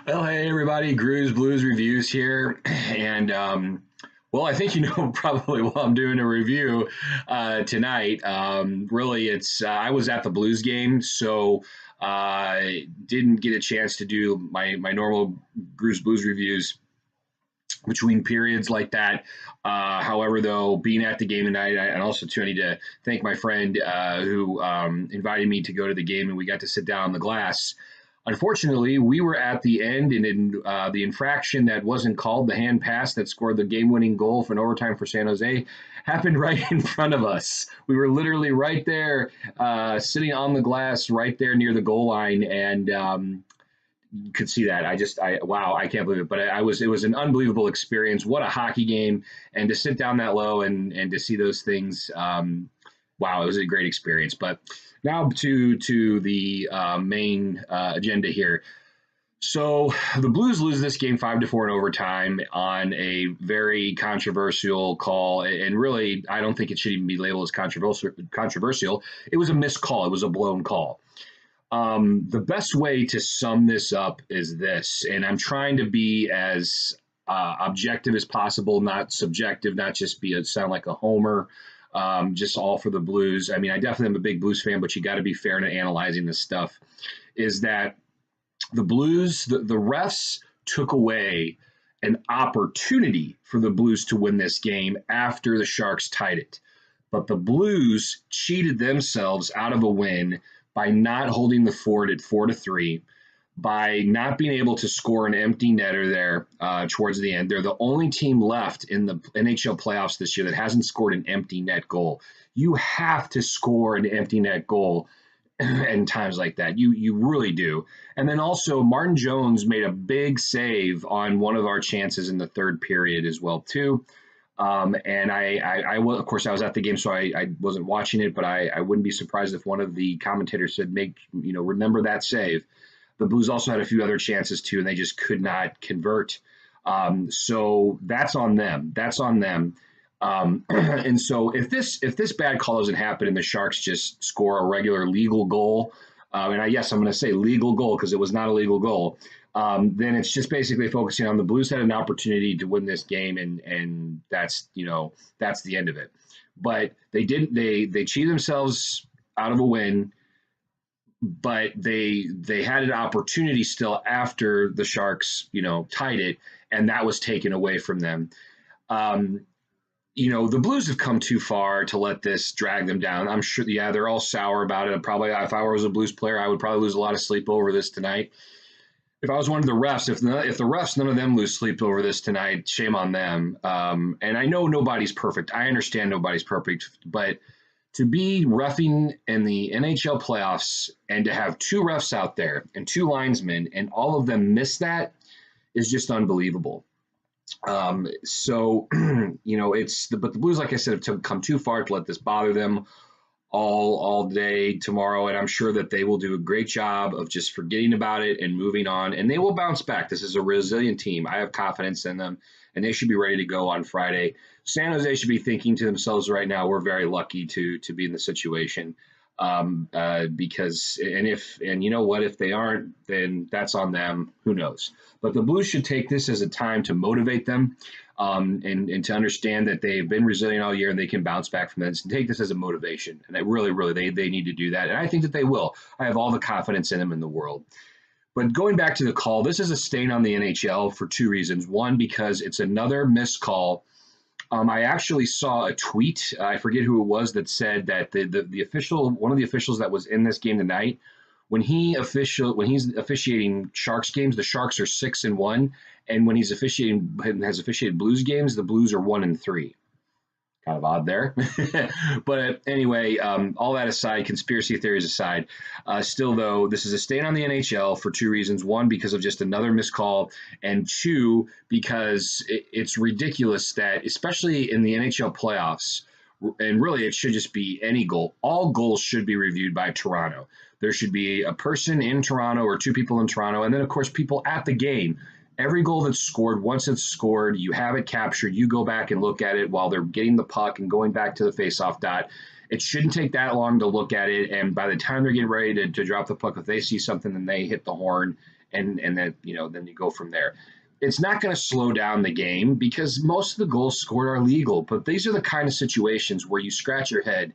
Well, hey everybody, Grooves Blues Reviews here, and well, I think you know probably while I'm doing a review tonight. Really, it's I was at the Blues game, so didn't get a chance to do my normal Grooves Blues reviews between periods like that. However, though, being at the game tonight, and also too, I need to thank my friend who invited me to go to the game, and we got to sit down on the glass. Unfortunately, we were at the end, and in the infraction that wasn't called, the hand pass that scored the game-winning goal for an overtime for San Jose, happened right in front of us. We were literally right there, sitting on the glass, right there near the goal line, and could see that. Wow, I can't believe it. But it was an unbelievable experience. What a hockey game. And to sit down that low and to see those things, wow, it was a great experience. But now to the main agenda here. So the Blues lose this game 5-4 in overtime on a very controversial call, and really, I don't think it should even be labeled as controversial. Controversial. It was a missed call. It was a blown call. The best way to sum this up is this, and I'm trying to be as objective as possible, not subjective, not just sound like a homer, just all for the Blues. I mean, I definitely am a big Blues fan, but you got to be fair in analyzing this stuff. Is that the Blues, the refs took away an opportunity for the Blues to win this game after the Sharks tied it. But the Blues cheated themselves out of a win by not holding the fort at 4-3, by not being able to score an empty netter there towards the end. They're the only team left in the NHL playoffs this year that hasn't scored an empty net goal. You have to score an empty net goal in times like that. You really do. And then also Martin Jones made a big save on one of our chances in the third period as well too. And I will, of course, I was at the game, so I wasn't watching it, but I wouldn't be surprised if one of the commentators said, remember that save. The Blues also had a few other chances too, and they just could not convert. So that's on them. That's on them. And so if this bad call doesn't happen and the Sharks just score a regular legal goal, yes, I'm going to say legal goal because it was not a legal goal. Then it's just basically focusing on the Blues had an opportunity to win this game, and that's that's the end of it. But they didn't. They cheated themselves out of a win, but they had an opportunity still after the Sharks tied it, and that was taken away from them. Um, the Blues have come too far to let this drag them down. I'm sure, yeah, they're all sour about it. Probably, if I was a Blues player, I would probably lose a lot of sleep over this tonight. If I was one of the refs, if the refs, none of them lose sleep over this tonight, shame on them. And I know nobody's perfect. I understand nobody's perfect, but to be roughing in the NHL playoffs and to have two refs out there and two linesmen and all of them miss that is just unbelievable. So but the Blues, like I said, have come too far to let this bother them all day tomorrow, and I'm sure that they will do a great job of just forgetting about it and moving on, and they will bounce back. This is a resilient team. I have confidence in them, and they should be ready to go on Friday. San Jose should be thinking to themselves right now, we're very lucky to be in the situation. Because you know what, if they aren't, then that's on them. Who knows? But the Blues should take this as a time to motivate them, and to understand that they've been resilient all year and they can bounce back from this and take this as a motivation. And they need to do that. And I think that they will. I have all the confidence in them in the world. But going back to the call, this is a stain on the NHL for two reasons. One, because it's another missed call. I actually saw a tweet. I forget who it was that said that the official, one of the officials that was in this game tonight, when he's officiating Sharks games, the Sharks are 6-1, and when has officiated Blues games, the Blues are 1-3. Kind of odd there. But anyway, all that aside, conspiracy theories aside, still, though, this is a stain on the NHL for two reasons. One, because of just another missed call, and two, because it's ridiculous that, especially in the NHL playoffs, and really it should just be any goal, all goals should be reviewed by Toronto. There should be a person in Toronto or two people in Toronto, and then, of course, people at the game. Every goal that's scored, once it's scored, you have it captured. You go back and look at it while they're getting the puck and going back to the faceoff dot. It shouldn't take that long to look at it. And by the time they're getting ready to drop the puck, if they see something, then they hit the horn and then then you go from there. It's not going to slow down the game because most of the goals scored are legal, but these are the kind of situations where you scratch your head.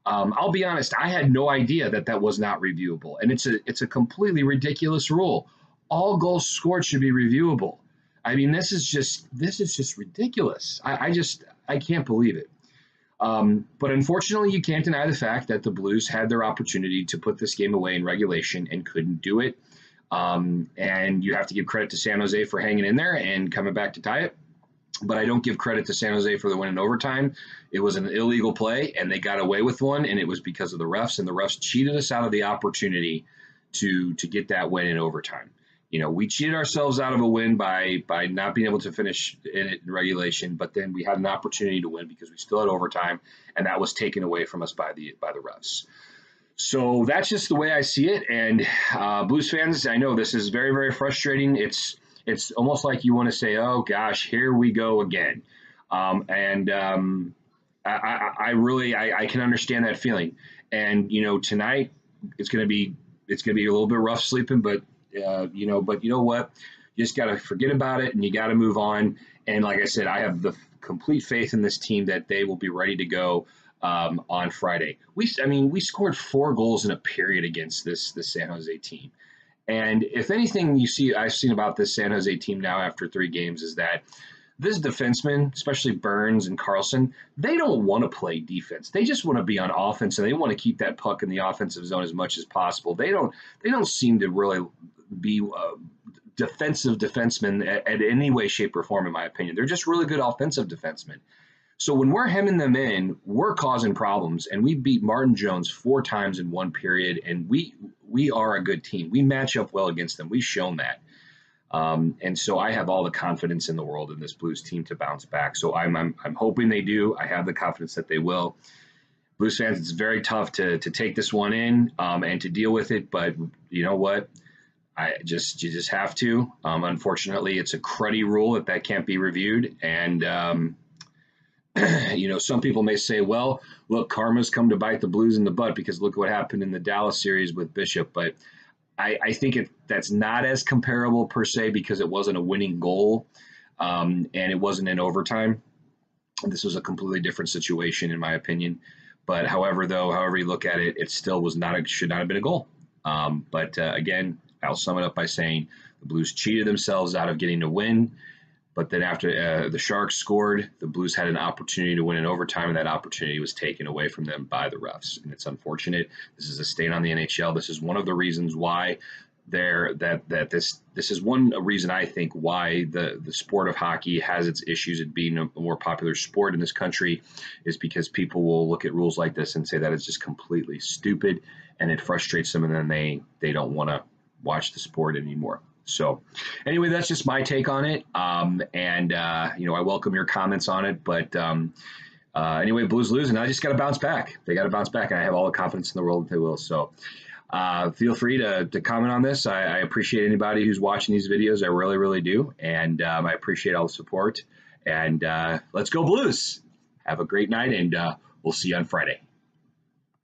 I'll be honest, I had no idea that that was not reviewable, and it's a completely ridiculous rule. All goals scored should be reviewable. I mean, this is just ridiculous. I can't believe it. But unfortunately, you can't deny the fact that the Blues had their opportunity to put this game away in regulation and couldn't do it. And you have to give credit to San Jose for hanging in there and coming back to tie it. But I don't give credit to San Jose for the win in overtime. It was an illegal play, and they got away with one, and it was because of the refs, and the refs cheated us out of the opportunity to get that win in overtime. We cheated ourselves out of a win by not being able to finish in it in regulation, but then we had an opportunity to win because we still had overtime, and that was taken away from us by the refs. So that's just the way I see it. And Blues fans, I know this is very, very frustrating. It's almost like you want to say, "Oh gosh, here we go again." I really can understand that feeling. And tonight it's going to be a little bit rough sleeping, but you know what? You just got to forget about it and you got to move on. And like I said, I have the complete faith in this team that they will be ready to go on Friday. We scored 4 goals in a period against this San Jose team. And if anything I've seen about this San Jose team now after 3 games is that this defenseman, especially Burns and Carlson, they don't want to play defense. They just want to be on offense, and they want to keep that puck in the offensive zone as much as possible. They don't seem to really be defensive defensemen at any way, shape, or form, in my opinion. They're just really good offensive defensemen. So when we're hemming them in, we're causing problems, and we beat Martin Jones 4 times in 1 period, and we are a good team. We match up well against them. We've shown that. And so I have all the confidence in the world in this Blues team to bounce back. So I'm hoping they do. I have the confidence that they will. Blues fans, it's very tough to take this one in and to deal with it, but you know what? You just have to. Unfortunately, it's a cruddy rule that can't be reviewed, and some people may say, well, look, karma's come to bite the Blues in the butt because look what happened in the Dallas series with Bishop. But I think that's not as comparable per se because it wasn't a winning goal and it wasn't in overtime. This was a completely different situation, in my opinion. But however you look at it, it still should not have been a goal. But again, I'll sum it up by saying the Blues cheated themselves out of getting a win. But then after the Sharks scored, the Blues had an opportunity to win in overtime, and that opportunity was taken away from them by the refs. And it's unfortunate. This is a stain on the NHL. This is one of the reasons why this is one reason I think why the sport of hockey has its issues at being a more popular sport in this country is because people will look at rules like this and say that it's just completely stupid and it frustrates them, and then they don't want to watch the sport anymore. So anyway, that's just my take on it. I welcome your comments on it. But anyway, Blues lose, and I just got to bounce back. They got to bounce back, and I have all the confidence in the world that they will. So feel free to comment on this. I appreciate anybody who's watching these videos. I really, really do. And I appreciate all the support. And let's go Blues. Have a great night, and we'll see you on Friday.